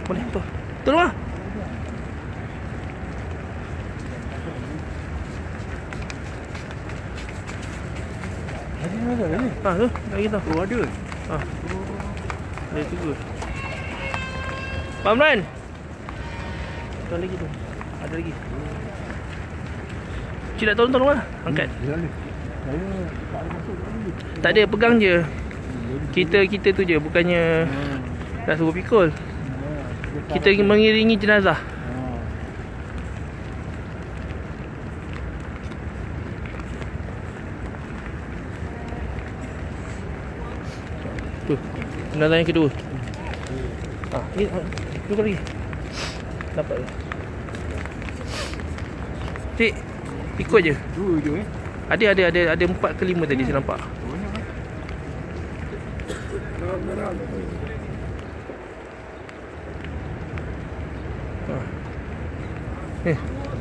Boleh tu. Tolong ah. Ada ni. Tu lagi tu. Oh, ada. Ada tiga. Pak Amran. Tu lagi tu. Ada lagi. Cik nak tolong lah. Angkat. Saya tak ada masuk lagi. Tak ada, pegang je. Kita tu je, bukannya nak suruh pikul. Kita mengiringi jenazah. Tu, jenazah yang kedua. Ni tunggu lagi. Dapat ke? Cik, ikut je. Dua je Ada 4 ke 5 tadi saya nampak.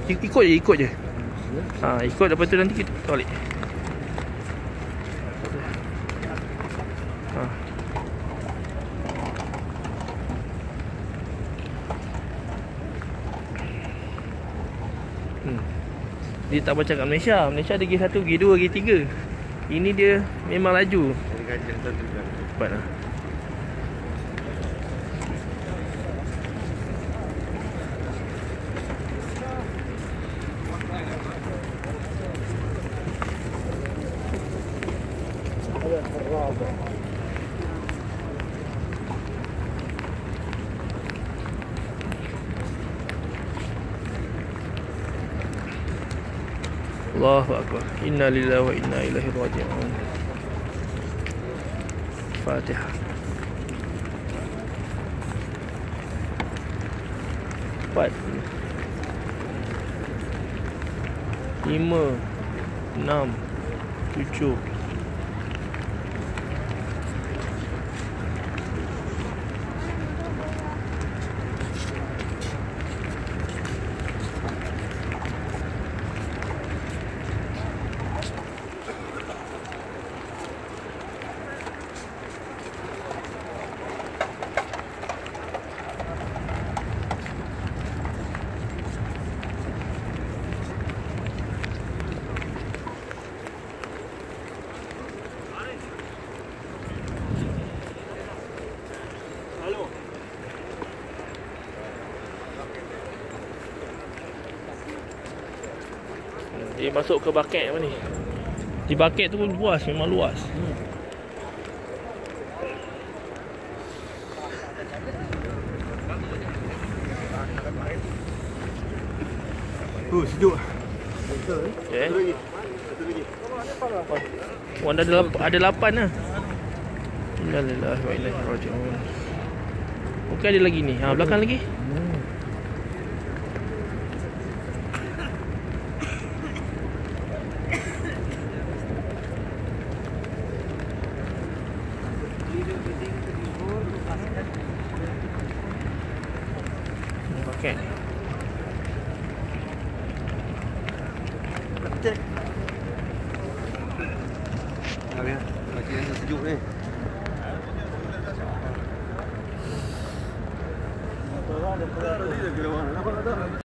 Ikut je. Ikut lepas tu nanti kita balik. Dia tak macam kat Malaysia. Malaysia ada G1, G2, G3. Ini dia memang laju. Cepat lah. Allahu Akbar. Inna lillahi wa inna ilaihi raji'un. Fatihah. Empat, 5, 6, 7. Dia masuk ke bucket apa ni? Di bucket tu pun luas, memang luas. Sejuk. Okay. Satu lagi. Oh, ada 8 lah. Inna lillahi wa inna ilaihi raji'un. Okey, ada lagi ni. Belakang lagi. Bucket. Lagi rasa sejuk ni.